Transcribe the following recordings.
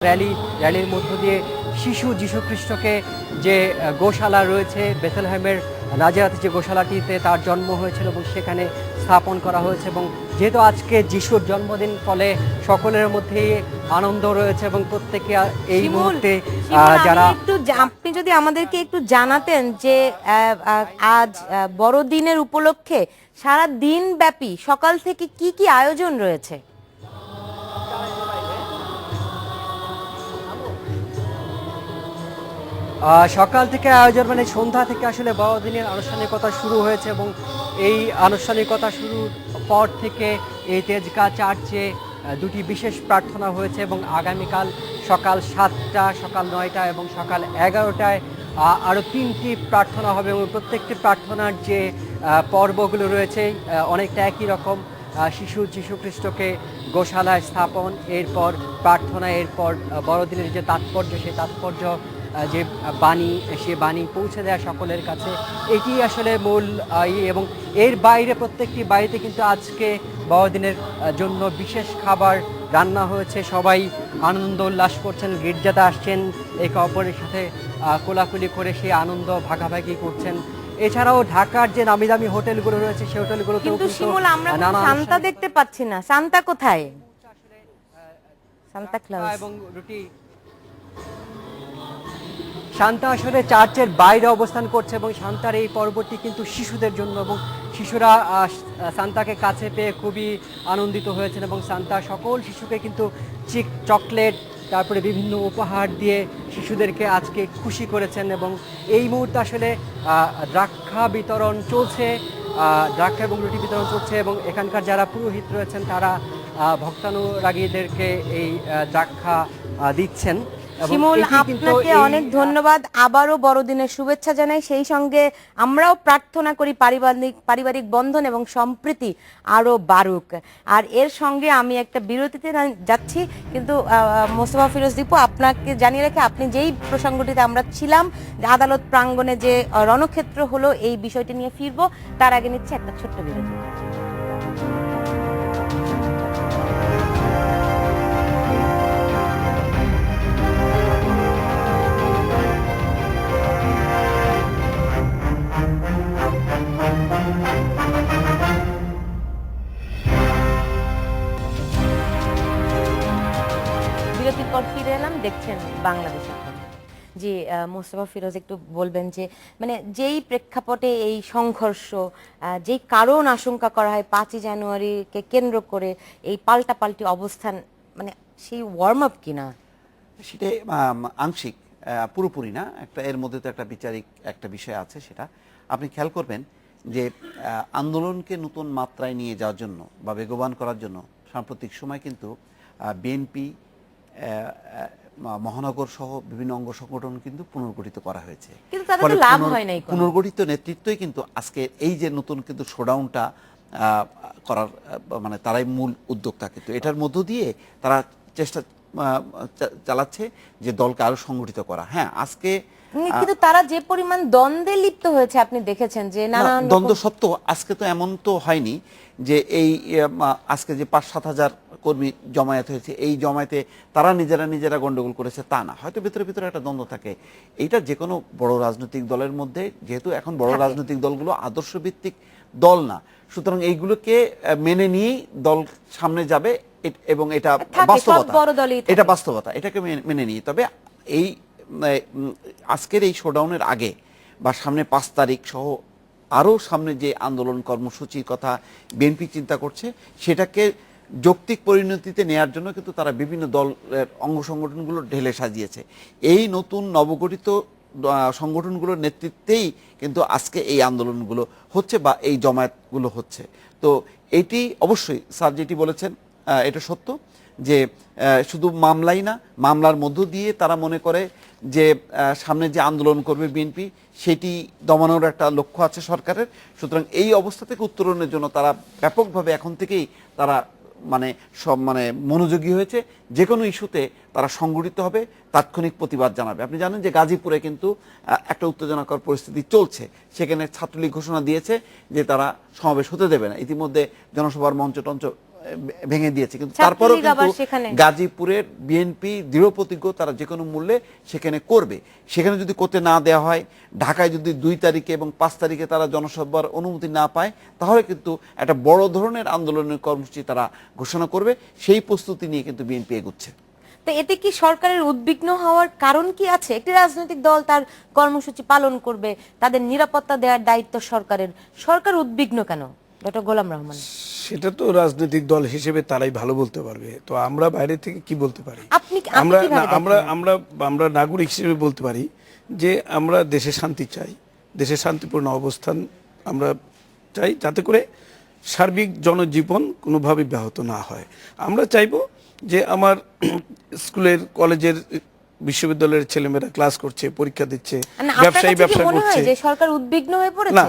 র্যালির মধ্য দিয়ে শিশু যীশুখ্রিস্টকে যে গোশালা রয়েছে বেথলেহেমের নাজারাতে যে গোশালাটিতে তার জন্ম হয়েছিল এবং সেখানে স্থাপন করা হয়েছে। এবং যেহেতু আজকে যিশুর জন্মদিন, ফলে সকলের মধ্যেই আনন্দ রয়েছে এবং প্রত্যেকে এই মুহূর্তে যারা আপনি যদি আমাদেরকে একটু জানাতেন যে আজ বড়দিনের উপলক্ষে সারা দিন ব্যাপী সকাল থেকে কি কি আয়োজন রয়েছে। সকাল থেকে আয়োজন মানে সন্ধ্যা থেকে আসলে বড়দিনের আনুষ্ঠানিকতা শুরু হয়েছে এবং এই আনুষ্ঠানিকতা শুরুর পর থেকে এই তেজগাঁ চার্চে দুটি বিশেষ প্রার্থনা হয়েছে এবং আগামীকাল সকাল 7টা, সকাল 9টা এবং সকাল 11টায় আরও 3টি প্রার্থনা হবে এবং প্রত্যেকটি প্রার্থনার যে পর্বগুলো রয়েছে অনেকটা একই রকম। শিশু যীশুখ্রিস্টকে গোশালায় স্থাপন, এরপর প্রার্থনা, এরপর বড়দিনের যে তাৎপর্য, সেই তাৎপর্য যে বাণী, সে বাণী পৌঁছে দেওয়া সকলের কাছে, এটি আসলে মূল এবং এর বাইরে প্রত্যেকটি বাড়িতে কিন্তু আজকে বড়দিনের জন্য বিশেষ খাবার রান্না হয়েছে। সবাই আনন্দ উল্লাস করছেন, গির্জাতে আসছেন, একে অপরের সাথে কোলাকুলি করে সেই আনন্দ ভাগাভাগি করছেন। এছাড়াও ঢাকার যে নামি দামি হোটেলগুলো রয়েছে সেই হোটেলগুলোতেও কিন্তু শিমুল, আমরা সান্তা দেখতে পাচ্ছি না। সান্তা কোথায়? সান্তা ক্লজ এবং রুটি শান্তা আসলে চার্চের বাইরে অবস্থান করছে এবং শান্তার এই পর্বটি কিন্তু শিশুদের জন্য, এবং শিশুরা সান্তাকে কাছে পেয়ে খুবই আনন্দিত হয়েছেন এবং সান্তা সকল শিশুকে কিন্তু চকলেট, তারপরে বিভিন্ন উপহার দিয়ে শিশুদেরকে আজকে খুশি করেছেন। এবং এই মুহূর্তে আসলে দ্রাক্ষা বিতরণ চলছে, দ্রাক্ষা এবং রুটি বিতরণ চলছে এবং এখানকার যারা পুরোহিত রয়েছেন তারা ভক্তানুরাগীদেরকে এই দ্রাক্ষা দিচ্ছেন। শিমুল, আপনাকে অনেক ধন্যবাদ। আবারও বড়দিনের শুভেচ্ছা জানাই। সেই সঙ্গে আমরাও প্রার্থনা করি পারিবারিক বন্ধন এবং সম্প্রীতি আরো বাড়ুক। আর এর সঙ্গে আমি একটা বিরতিতে যাচ্ছি, কিন্তু মোস্তফা ফিরোজ দীপু, আপনাকে জানিয়ে রেখে, আপনি যেই প্রসঙ্গটিতে আমরা ছিলাম, আদালত প্রাঙ্গণে যে রণক্ষেত্র হলো, এই বিষয়টি নিয়ে ফিরবো। তার আগে নিচ্ছে একটা ছোট্ট বিরতি। বিরতির পর ফিরে এলাম, দেখছেন বাংলাদেশের খবর। জি, মোস্তফা ফিরোজ, একটু বলবেন যে মানে যেই প্রেক্ষাপটে এই সংঘর্ষ, যেই কারণ আশঙ্কা করা হয় 5ই জানুয়ারিকে কেন্দ্র করে এই পাল্টাপাল্টি অবস্থান, মানে সেই ওয়ার্ম আপ কিনা সেটা আংশিক, পুরোপুরি না। একটা এর মধ্যে তো একটা বিচারিক একটা বিষয় আছে। সেটা আপনি খেয়াল করবেন যে আন্দোলনকে নতুন মাত্রায় নিয়ে যাওয়ার জন্য বা বেগবান করার জন্য সাম্প্রতিক সময় কিন্তু বিএনপি, মহানগর সহ বিভিন্ন অঙ্গ সংগঠন কিন্তু পুনর্গঠিত করা হয়েছে। পুনর্গঠিত নেতৃত্বই কিন্তু আজকে এই যে নতুন কিন্তু শোডাউনটা করার মানে তারাই মূল উদ্যোক্তা। কিন্তু এটার মধ্য দিয়ে তারা চেষ্টা চালাচ্ছে যে দলকে আরো সংগঠিত করা। হ্যাঁ, আজকে কিন্তু তারা যে পরিমাণ দ্বন্দ্বে লিপ্ত হয়েছে আপনি দেখেছেন যে নানান দ্বন্দ্ব সত্ত্বেও আজকে তো এমন তো হয়নি যে এই আজকে যে 5-7 হাজার কর্মী জমায়েত হয়েছে, এই জমায়েতে তারা নিজেরা গন্ডগোল করেছে তা না। হয়তো ভিতরে একটা দ্বন্দ্ব থাকে। এইটা যে কোনো বড় রাজনৈতিক দলের মধ্যে, যেহেতু এখন বড় রাজনৈতিক দলগুলো আদর্শ ভিত্তিক দল না, সুতরাং এইগুলোকে মেনে নিয়েই দল সামনে যাবে এবং এটা বাস্তবতা, এটাকে মেনে নিয়ে। তবে এই আজকের এই শোডাউনের আগে বা সামনে 5 তারিখ সহ আরও সামনে যে আন্দোলন কর্মসূচির কথা বিএনপি চিন্তা করছে, সেটাকে যৌক্তিক পরিণতিতে নেয়ার জন্য কিন্তু তারা বিভিন্ন দলের অঙ্গ সংগঠনগুলো ঢেলে সাজিয়েছে। এই নতুন নবগঠিত সংগঠনগুলোর নেতৃত্বেই কিন্তু আজকে এই আন্দোলনগুলো হচ্ছে বা এই জমায়েতগুলো হচ্ছে। তো এটি অবশ্যই স্যার যেটি বলেছেন এটা সত্য যে শুধু মামলাই না, মামলার মধ্য দিয়ে তারা মনে করে যে সামনে যে আন্দোলন করবে বিএনপি, সেটি দমানোর একটা লক্ষ্য আছে সরকারের। সুতরাং এই অবস্থা থেকে উত্তরণের জন্য তারা ব্যাপকভাবে এখন থেকেই তারা মানে মনোযোগী হয়েছে। যে কোনো ইস্যুতে তারা সংগঠিত হবে, তাৎক্ষণিক প্রতিবাদ জানাবে। আপনি জানেন যে গাজীপুরে কিন্তু একটা উত্তেজনাকর পরিস্থিতি চলছে, সেখানে ছাত্রলীগ ঘোষণা দিয়েছে যে তারা সমাবেশ হতে দেবে না। ইতিমধ্যে জনসভার মঞ্চ টঞ্চ ভেঙে দিয়েছে, কিন্তু ছাত্রলীগ তারপরেও আবার কিন্তু সেখানে গাজীপুরের বিএনপি দৃঢ়প্রতিজ্ঞ, তারা যে কোনো মূল্যে সেখানে করবে। সেখানে যদি করতে না দেওয়া হয়, ঢাকায় যদি 2 তারিখে এবং 5 তারিখে তারা জনসভার অনুমতি না পায়, তাহলে কিন্তু একটা বড় ধরনের আন্দোলনের কর্মসূচি তারা ঘোষণা করবে। সেই প্রস্তুতি নিয়ে কিন্তু বিএনপি এগুচ্ছে। তো এতে কি সরকারের উদ্বিগ্ন হওয়ার কারণ কি আছে? একটি রাজনৈতিক দল তার কর্মসূচি পালন করবে, তাদের নিরাপত্তা দেওয়ার দায়িত্ব সরকারের, সরকার উদ্বিগ্ন কেন? ডক্টর গোলাম রহমান। সেটা তো রাজনৈতিক দল হিসেবে তারাই ভালো বলতে পারবে, তো আমরা বাইরে থেকে কি বলতে পারি? আমরা আমরা আমরা আমরা নাগরিক হিসেবে বলতে পারি যে আমরা দেশে শান্তি চাই, দেশে শান্তিপূর্ণ অবস্থান আমরা চাই, যাতে করে সার্বিক জনজীবন কোনোভাবে ব্যাহত না হয়। আমরা চাইবো যে আমার স্কুলের, কলেজের, বিশ্ববিদ্যালয়ের ছেলেমেয়েরা ক্লাস করছে, পরীক্ষা দিচ্ছে, ব্যবসায়ী ব্যবসা করছে, যে সরকার উদ্বিগ্ন হয়ে পড়েছে। না,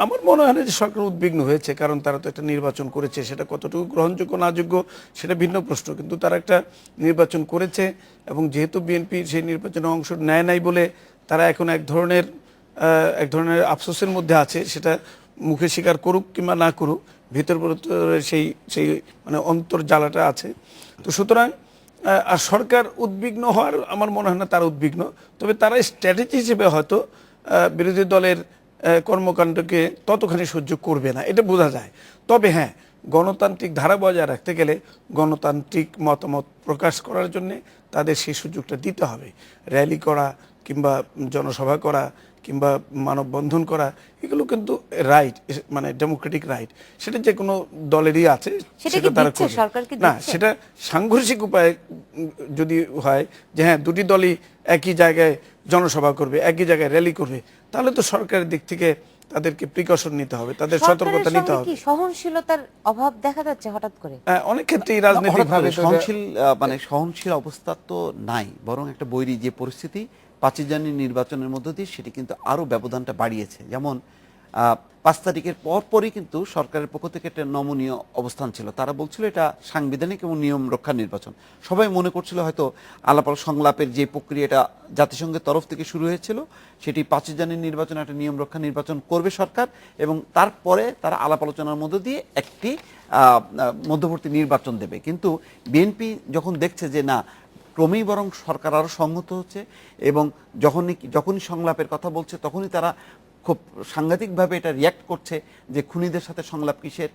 আমার মনে হয় না যে সরকার উদ্বিগ্ন হয়েছে, কারণ তারা তো একটা নির্বাচন করেছে। সেটা কতটুকু গ্রহণযোগ্য না যোগ্য সেটা ভিন্ন প্রশ্ন, কিন্তু তারা একটা নির্বাচন করেছে এবং যেহেতু বিএনপি সেই নির্বাচনে অংশ নেয় নাই বলে তারা এখন এক ধরনের আফসোসের মধ্যে আছে। সেটা মুখে স্বীকার করুক কিংবা না করুক, ভিতর সেই সেই মানে অন্তর্জালাটা আছে। তো সুতরাং আর সরকার উদ্বিগ্ন হওয়ার আমার মনে হয় না তারা উদ্বিগ্ন, তবে তারা স্ট্র্যাটেজি হিসেবে হয়তো বিরোধী দলের কর্মকাণ্ডকে ততখানি সহ্য করবে না, এটা বোঝা যায়। তবে হ্যাঁ, গণতান্ত্রিক ধারা বজায় রাখতে গেলে গণতান্ত্রিক মতামত প্রকাশ করার জন্য তাদের সেই সুযোগটা দিতে হবে। র্যালি করা কিংবা জনসভা করা কিংবা মানববন্ধন করা, এগুলো কিন্তু রাইট, মানে ডেমোক্রেটিক রাইট, সেটা যে কোনো দলেরই আছে। সেটা তারা করবে না, সেটা সাংঘর্ষিক উপায়ে যদি হয় যে হ্যাঁ, দুটি দলই একই জায়গায় জনসভা করবে, একই জায়গায় র্যালি করবে, তাহলে তো সরকারের দিক থেকে তাদেরকে প্রিকশন নিতে হবে, তাদের সতর্কতা নিতে হবে। সহনশীলতার অভাব দেখা যাচ্ছে হঠাৎ করে অনেক ক্ষেত্রেই রাজনৈতিকভাবে সহনশীল অবস্থা তো নাই, বরং একটা বৈরী যে পরিস্থিতি 5 জানুয়ারি নির্বাচনের মধ্য দিয়ে সেটি কিন্তু আরো ব্যবধানটা বাড়িয়েছে। যেমন 5 তারিখের পরপরই কিন্তু সরকারের পক্ষ থেকে একটা নমনীয় অবস্থান ছিল, তারা বলছিল এটা সাংবিধানিক এবং নিয়ম রক্ষার নির্বাচন। সবাই মনে করছিল হয়তো আলাপ সংলাপের যে প্রক্রিয়াটা জাতিসংঘের তরফ থেকে শুরু হয়েছিল, সেটি 5 জানুয়ারি নির্বাচনে একটা নিয়ম রক্ষা নির্বাচন করবে সরকার, এবং তারপরে তারা আলাপ আলোচনার মধ্য দিয়ে একটি মধ্যবর্তী নির্বাচন দেবে। কিন্তু বিএনপি যখন দেখছে যে না, ক্রমেই বরং সরকার আরো সংহত হচ্ছে এবং যখনই সংলাপের কথা বলছে তখনই তারা খুব সাংঘাতিকভাবে এটা রিয়াক্ট করছে যে খুনিদের সাথে সংলাপ কিসের,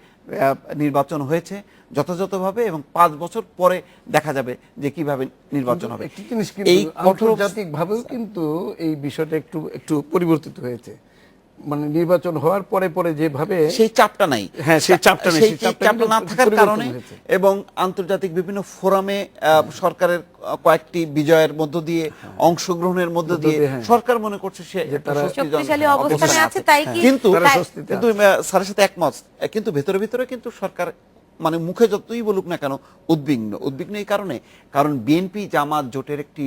নির্বাচন হয়েছে যথাযথভাবে এবং 5 বছর পরে দেখা যাবে যে কিভাবে নির্বাচন হবে। এই আন্তর্জাতিকভাবেও কিন্তু এই বিষয়টা একটু পরিবর্তিত হয়েছে, মানে নির্বাচন হওয়ার পরে পরে যেভাবে সেই চাপটা নাই, হ্যাঁ সেই চাপটা নেই, সেই চাপটা না থাকার কারণে এবং আন্তর্জাতিক বিভিন্ন ফোরামে সরকারের কয়েকটি বিজয়ের মধ্য দিয়ে, অংশগ্রহণের মধ্য দিয়ে সরকার মনে করছে সে শক্তিশালী অবস্থানে আছে। তাই কিন্তু স্যারের সাথে একমত, কিন্তু ভেতরে ভেতরে কিন্তু সরকার মানে মুখে যতই বলুক না কেন উদ্বিগ্ন এই কারণ বিএনপি জামাত জোটের একটি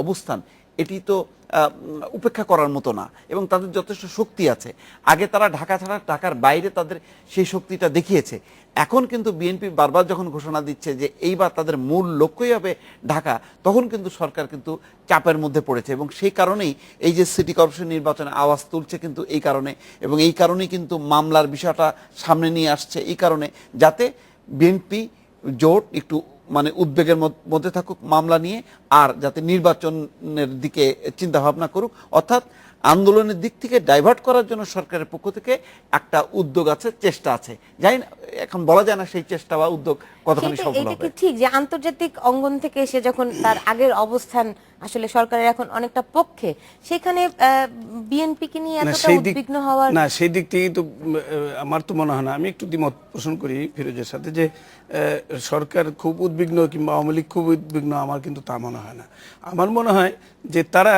অবস্থান, এটি তো উপেক্ষা করার মতো না এবং তাদের যথেষ্ট শক্তি আছে। আগে তারা ঢাকা ছাড়া ঢাকার বাইরে তাদের সেই শক্তিটা দেখিয়েছে। এখন কিন্তু বিএনপি বারবার যখন ঘোষণা দিচ্ছে যে এইবার তাদের মূল লক্ষ্যই হবে ঢাকা, তখন কিন্তু সরকার কিন্তু চাপের মধ্যে পড়েছে এবং সেই কারণেই এই যে সিটি কর্পোরেশন নির্বাচনে আওয়াজ তুলছে কিন্তু এই কারণে, এবং এই কারণেই কিন্তু মামলার বিষয়টা সামনে নিয়ে আসছে এই কারণে, যাতে বিএনপি জোট একটু মানে উদ্বেগের মধ্যে থাকুক মামলা নিয়ে, আর যাতে নির্বাচনের দিকে চিন্তা ভাবনা করুক, অর্থাৎ আন্দোলনের দিক থেকে ডাইভার্ট করার জন্য সরকারের পক্ষ থেকে একটা উদ্যোগ আছে, চেষ্টা আছে। জানি না, এখন বলা যায় না সেই চেষ্টা বা উদ্যোগ কতখানি সফল হবে। ঠিক যে আন্তর্জাতিক অঙ্গন থেকে এসে যখন তার আগের অবস্থান আসলে সরকারের এখন অনেকটা পক্ষে, সেখানে বিএনপিকে নিয়ে এতটা উদ্বিগ্ন হওয়ার না, সেই দিক থেকে তো আমার তো মনে হয় না। আমি একটু দ্বিমত পোষণ করি ফিরোজের সাথে যে সরকার খুব উদ্বিগ্ন কিংবা আওয়ামী লীগ খুব উদ্বিগ্ন, আমার কিন্তু তা মনে হয় না। আমার মনে হয় যে তারা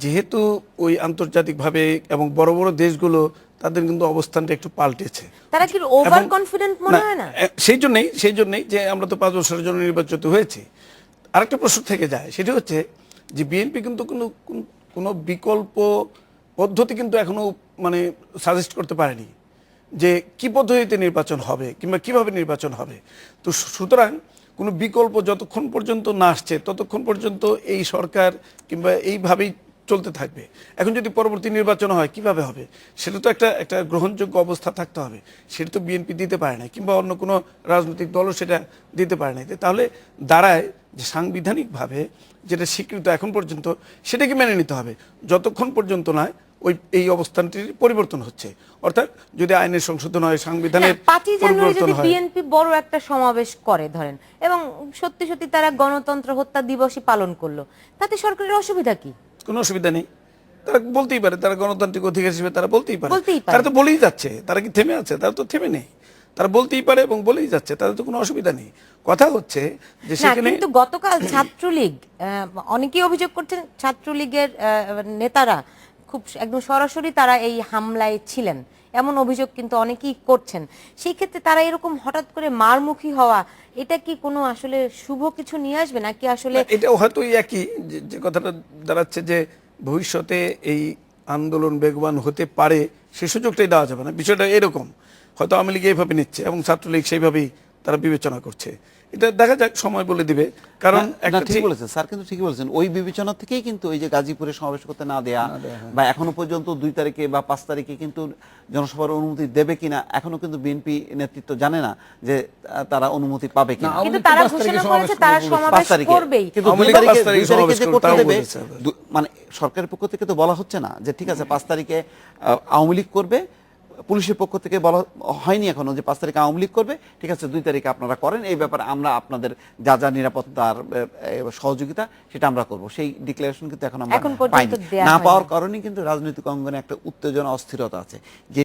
যেহেতু ওই আন্তর্জাতিকভাবে এবং বড় বড় দেশগুলো তাদের কিন্তু অবস্থানটা একটু পাল্টেছে, তারা কি ওভার কনফিডেন্ট মনে হয় না? সেই জন্যই যে আমরা তো 5 বছরের জন্য নির্বাচিত হয়েছি। আরেকটা প্রশ্ন থেকে যায়, সেটা হচ্ছে যে বিএনপি কিন্তু কোনো বিকল্প পদ্ধতি কিন্তু এখনো মানে সাজেস্ট করতে পারেনি যে কি পদ্ধতিতে নির্বাচন হবে কিংবা কিভাবে নির্বাচন হবে। তো সুতরাং কোনো বিকল্প যতক্ষণ পর্যন্ত না আসছে ততক্ষণ পর্যন্ত এই সরকার কিংবা এইভাবেই চলতে থাকবে। এখন যদি পরবর্তী নির্বাচন হয় কিভাবে হবে, সেটা তো একটা গ্রহণযোগ্য অবস্থা থাকতে হবে। সেটা তো বিএনপি দিতে পারে না, কিংবা অন্য কোনো রাজনৈতিক দলও সেটা দিতে পারে না। তাহলে দাঁড়ায় যে সাংবিধানিকভাবে যেটা স্বীকৃত এখন পর্যন্ত, সেটাকে মেনে নিতে হবে যতক্ষণ পর্যন্ত নয় এই অবস্থানটির পরিবর্তন হচ্ছে। অর্থাৎ যদি আইনের সংশোধন হয়, সাংবিধানের 5ই জানুয়ারি পরিবর্তন যদি হয়। বিএনপি বড় একটা সমাবেশ করে ধরেন, এবং সত্যি সত্যি তারা গণতন্ত্র হত্যা দিবসই পালন করলো, তাতে সরকারের অসুবিধা কি? কোনো অসুবিধা নেই, তারা বলতেই পারে, তারা গণতান্ত্রিক অধিকার হিসেবে তারা বলতেই পারে। বলতেই পারে। তারা তো বলেই যাচ্ছে, তারা কি থেমে আছে? তারা তো থেমে নেই, তারা বলতেই পারে এবং বলেই যাচ্ছে, তাদের তো কোনো অসুবিধা নেই। কথা হচ্ছে যে না, সেখানে কিন্তু গতকাল ছাত্রলীগ, অনেকেই অভিযোগ করছেন ছাত্রলীগের নেতারা খুব একদম সরাসরি তারা এই হামলায় ছিলেন, এমন অভিযোগ কিন্তু অনেকেই করছেন। সেই ক্ষেত্রে তারা এরকম হঠাৎ করে মারমুখী হওয়া, এটা কি কোনো আসলে শুভ কিছু নিয়ে আসবে নাকি আসলে? এটাও হয়তো এই একই যে কথাটা দাঁড়াচ্ছে যে ভবিষ্যতে এই আন্দোলন বেগবান হতে পারে, সে সুযোগটাই দেওয়া যাবে না। বিষয়টা এরকম, হয়তো আওয়ামী লীগ এইভাবে নিচ্ছে এবং ছাত্রলীগ সেইভাবেই তারা বিবেচনা করছে। এটা দেখা যাক, সময় বলে দিবে। কারণ একটা ঠিক বলেছেন স্যার, কিন্তু ঠিকই বলেছেন, ওই বিবেচনা থেকেই কিন্তু ওই যে গাজীপুরে সমাবেশ করতে না দেয়া, বা এখনো পর্যন্ত 2 তারিখে বা 5 তারিখে কিন্তু জনসভার অনুমতি দেবে কিনা এখনো কিন্তু বিএনপি নেতৃত্ব জানে না যে তারা অনুমতি পাবে কিনা। কিন্তু তারা ঘোষণা করেছে তারা সমাবেশ 5 তারিখে করবেই। কিন্তু আওয়ামী 2 লীগ তারিখে 5 তারিখে 2 তারিখে যে সমাবেশ করতে করবে, দেবে, তাও বলেছে। মানে সরকারের পক্ষ থেকে তো বলা হচ্ছে না যে ঠিক আছে 5 তারিখে আওয়ামী লীগ করবে, পুলিশের পক্ষ থেকে বলা হয়নি এখনো যে 5 তারিখে আওয়ামী লীগ করবে, ঠিক আছে 2 তারিখে আপনারা করেন, এই ব্যাপারে আমরা আপনাদের যা যা নিরাপত্তার সহযোগিতা সেটা আমরা করব। সেই ডিক্লারেশন কিন্তু এখন আমরা এখন পর্যন্ত পাইনি। দেয়া না হয়নি। পাওয়ার কারণে কিন্তু রাজনৈতিক অঙ্গনে একটা উত্তেজনা, অস্থিরতা আছে। যে